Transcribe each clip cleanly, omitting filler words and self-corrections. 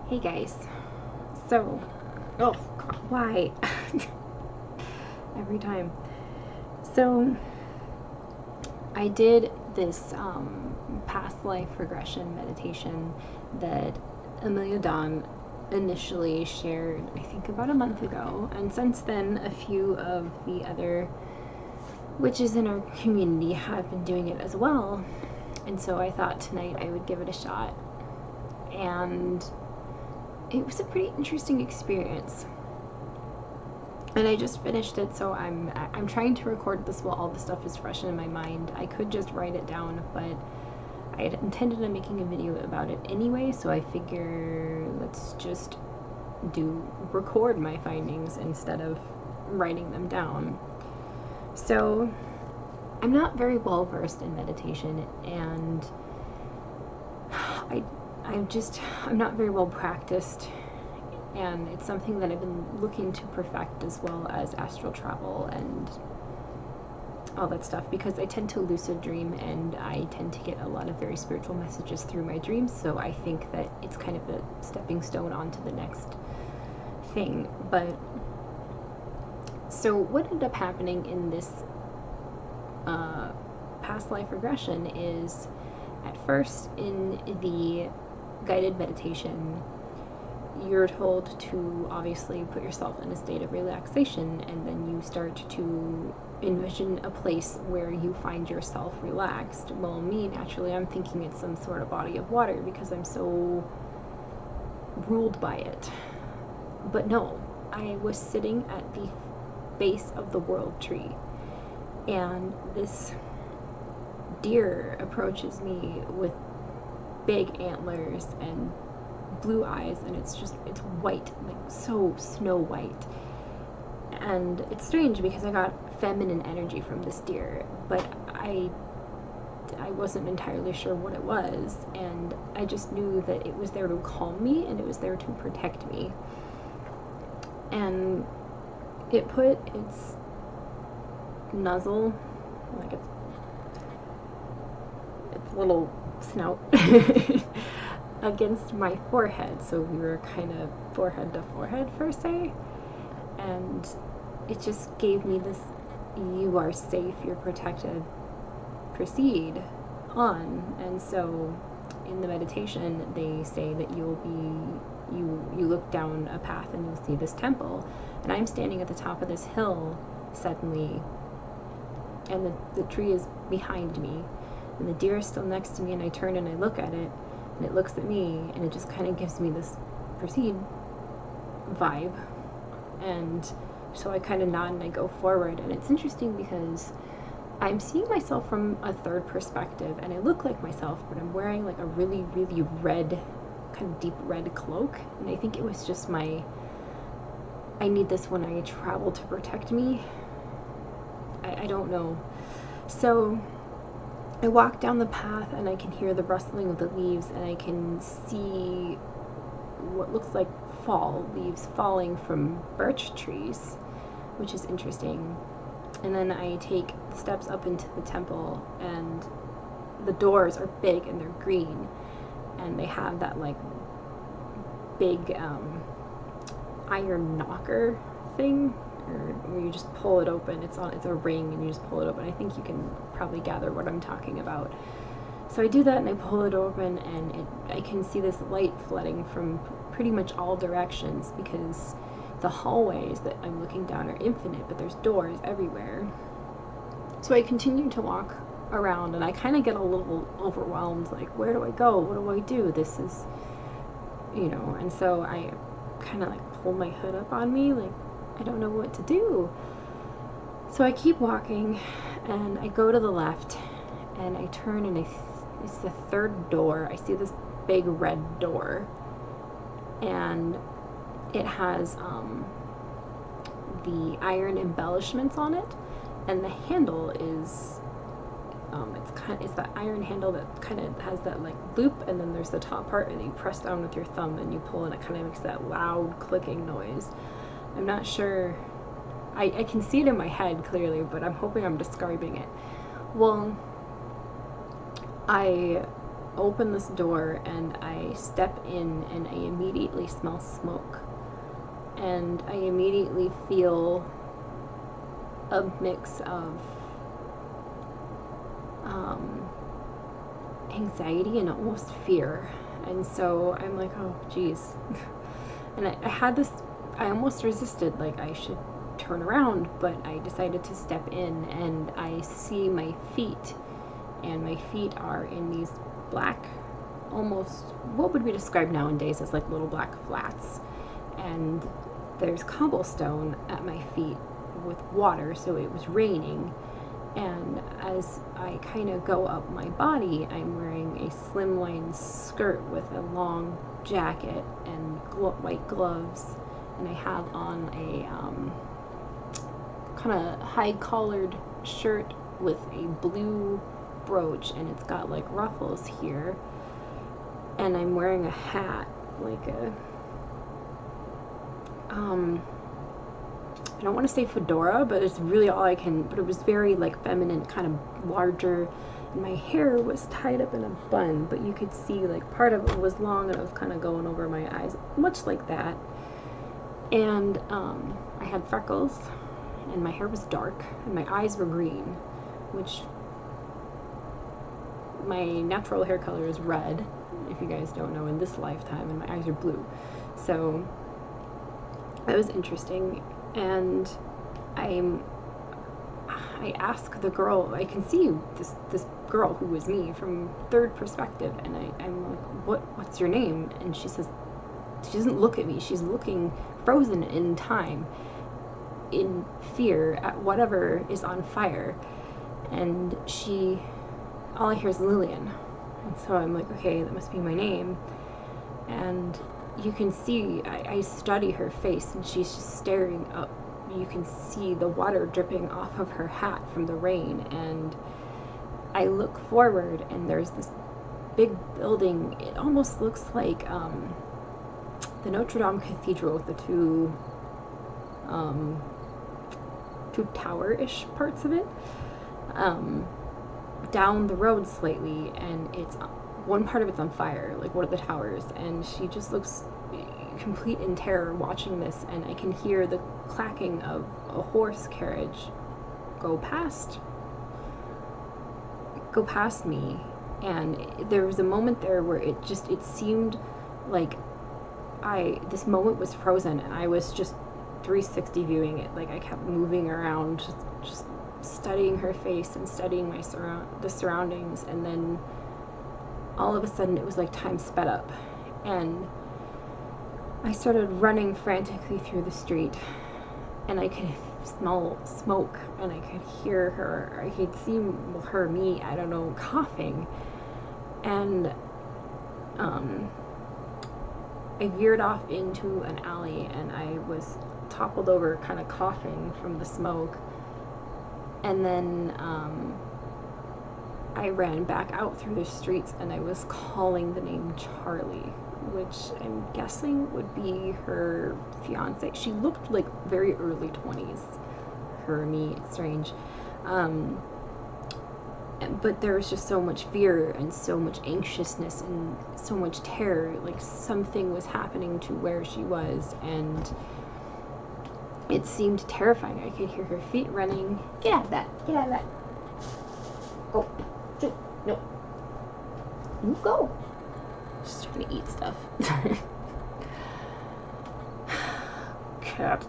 Hey guys. So, oh, God, why? Every time. So, I did this past life regression meditation that Amelia Dawn initially shared, I think, about a month ago. And since then, a few of the other witches in our community have been doing it as well. And so I thought tonight I would give it a shot. And it was a pretty interesting experience. And I just finished it, so I'm trying to record this while all the stuff is fresh in my mind. I could just write it down, but I had intended on making a video about it anyway, so I figure let's just record my findings instead of writing them down. So I'm not very well versed in meditation, and I'm not very well practiced, and it's something that I've been looking to perfect, as well as astral travel and all that stuff, because I tend to lucid dream and I tend to get a lot of very spiritual messages through my dreams, so I think that it's kind of a stepping stone onto the next thing. But so what ended up happening in this past life regression is, at first in the guided meditation, you're told to obviously put yourself in a state of relaxation, and then you start to envision a place where you find yourself relaxed. Well, me, naturally, I'm thinking it's some sort of body of water because I'm so ruled by it. But no, I was sitting at the base of the world tree, and this deer approaches me with big antlers and blue eyes, and it's white, like so snow white. And it's strange because I got feminine energy from this deer, but I wasn't entirely sure what it was, and I just knew that it was there to calm me and it was there to protect me. And it put its muzzle, like its little snout against my forehead, so we were kind of forehead to forehead per se, and it just gave me this, you are safe, you're protected, proceed on. And so in the meditation they say that you look down a path and you'll see this temple, and I'm standing at the top of this hill suddenly, and the tree is behind me, and the deer is still next to me, and I turn and I look at it, and it looks at me, and it just kind of gives me this proceed vibe. And so I kind of nod and I go forward, and it's interesting because I'm seeing myself from a third perspective, and I look like myself, but I'm wearing like a really, really red, kind of deep red cloak, and I think it was just I need this when I travel to protect me. I don't know. So I walk down the path and I can hear the rustling of the leaves, and I can see what looks like leaves falling from birch trees, which is interesting. And then I take steps up into the temple, and the doors are big and they're green, and they have that like big iron knocker thing, or where you just pull it open. It's a ring and you just pull it open. I think you can probably gather what I'm talking about. So I do that and I pull it open, and I can see this light flooding from pretty much all directions, because the hallways that I'm looking down are infinite, but there's doors everywhere. So I continue to walk around, and I kind of get a little overwhelmed, like, where do I go? What do I do? This is, and so I kind of like pull my hood up on me, like, I don't know what to do. So I keep walking, and I go to the left, and I turn, and it's the third door. I see this big red door, and it has the iron embellishments on it, and the handle is it's that iron handle that kind of has that like loop, and then there's the top part, and you press down with your thumb and you pull, and it kind of makes that loud clicking noise. I'm not sure, I can see it in my head clearly, but I'm hoping I'm describing it well. I open this door and I step in and I immediately smell smoke. And I immediately feel a mix of anxiety and almost fear. And so I'm like, oh geez. And I had this, I almost resisted, like I should turn around, but I decided to step in, and I see my feet, and my feet are in these black, almost, what would we describe nowadays as like little black flats. And there's cobblestone at my feet with water, so it was raining. And as I kind of go up my body, I'm wearing a slimline skirt with a long jacket and white gloves, and I have on a kind of high-collared shirt with a blue brooch, and it's got like ruffles here, and I'm wearing a hat, like a I don't want to say fedora, but it's really all I can, but it was very like feminine, kind of larger, and my hair was tied up in a bun, but you could see like part of it was long and it was kind of going over my eyes, much like that. And I had freckles, and my hair was dark, and my eyes were green, which my natural hair color is red, if you guys don't know, in this lifetime, and my eyes are blue. So that was interesting. And I ask the girl, I can see this girl who was me from third perspective, and I'm like, what's your name? And she says, she doesn't look at me, she's looking frozen in time, in fear at whatever is on fire. And all I hear is Lillian. And so I'm like, okay, that must be my name. And you can see, I study her face, and she's just staring up. You can see the water dripping off of her hat from the rain, and I look forward, and there's this big building. It almost looks like the Notre Dame Cathedral with the two tower-ish parts of it, down the road slightly, and it's one part of it's on fire, like one of the towers, and she just looks complete in terror watching this, and I can hear the clacking of a horse carriage go past me, and there was a moment there where it seemed like this moment was frozen, and I was just 360 viewing it. Like I kept moving around, just studying her face and studying the surroundings, and then all of a sudden it was like time sped up, and I started running frantically through the street, and I could smell smoke, and I could hear her, I could see me, I don't know, coughing, and I veered off into an alley, and I was toppled over, kind of coughing from the smoke, and then I ran back out through the streets, and I was calling the name Charlie, which I'm guessing would be her fiance. She looked like very early 20s for me. It's strange. But there was just so much fear and so much anxiousness and so much terror. Like something was happening to where she was, and it seemed terrifying. I could hear her feet running. Get out of that. Get out of that. Go. Shoot. No. You go. She's trying to eat stuff. Cat.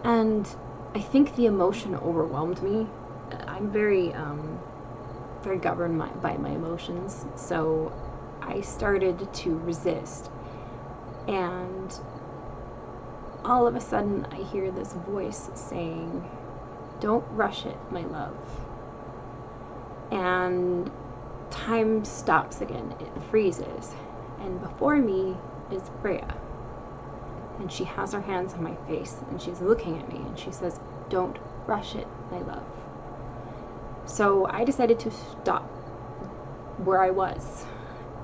And I think the emotion overwhelmed me. I'm very governed by my emotions, so I started to resist. And all of a sudden, I hear this voice saying, "Don't rush it, my love." And time stops again, it freezes, and before me is Brea, and she has her hands on my face, and she's looking at me, and she says, "Don't rush it, my love." So I decided to stop where I was,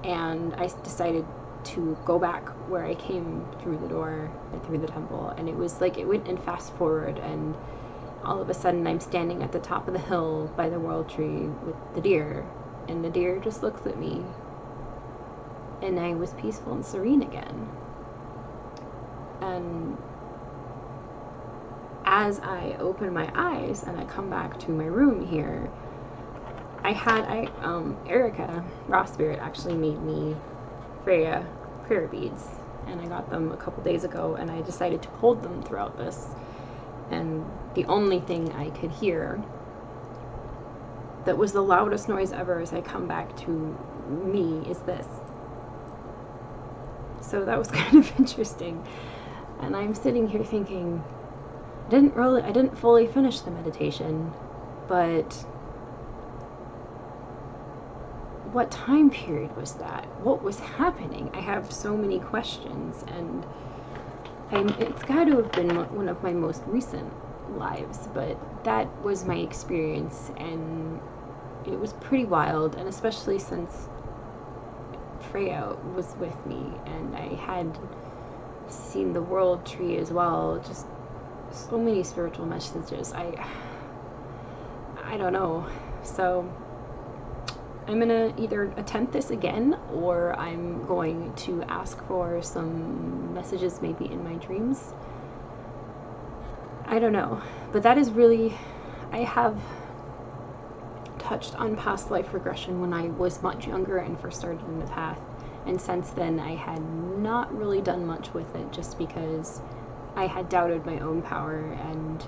and I decided to go back where I came through the door and through the temple, and it was like it went in fast forward, and all of a sudden I'm standing at the top of the hill by the world tree with the deer, and the deer just looks at me, and I was peaceful and serene again. And as I open my eyes and I come back to my room here, Erica, Raw Spirit, actually made me Freya prayer beads, and I got them a couple days ago, and I decided to hold them throughout this. And the only thing I could hear that was the loudest noise ever as I come back to me is this. So that was kind of interesting. And I'm sitting here thinking, I didn't fully finish the meditation, but what time period was that? What was happening? I have so many questions, and it's got to have been one of my most recent lives, but that was my experience, and it was pretty wild, and especially since Freya was with me, and I had seen the world tree as well. Just so many spiritual messages. I don't know. So I'm gonna either attempt this again, or I'm going to ask for some messages maybe in my dreams. I don't know. But that is really, I have touched on past life regression when I was much younger and first started in the path. And since then, I had not really done much with it, just because I had doubted my own power, and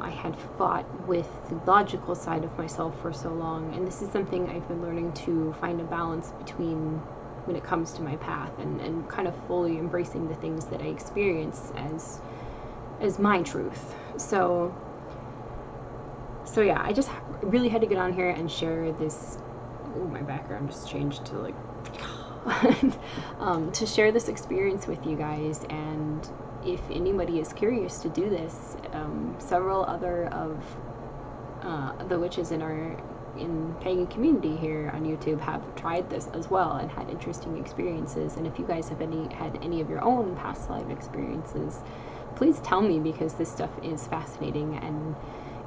I had fought with the logical side of myself for so long. And this is something I've been learning to find a balance between when it comes to my path, and kind of fully embracing the things that I experience as my truth. So yeah, I just really had to get on here and share this. Oh, my background just changed to like to share this experience with you guys. And if anybody is curious to do this, several other of the witches in pagan community here on YouTube have tried this as well and had interesting experiences. And if you guys have had any of your own past life experiences, please tell me, because this stuff is fascinating and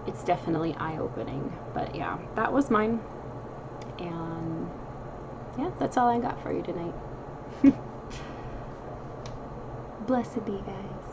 it's definitely eye-opening. But yeah, that was mine. And yeah, that's all I got for you tonight. Blessed be, guys.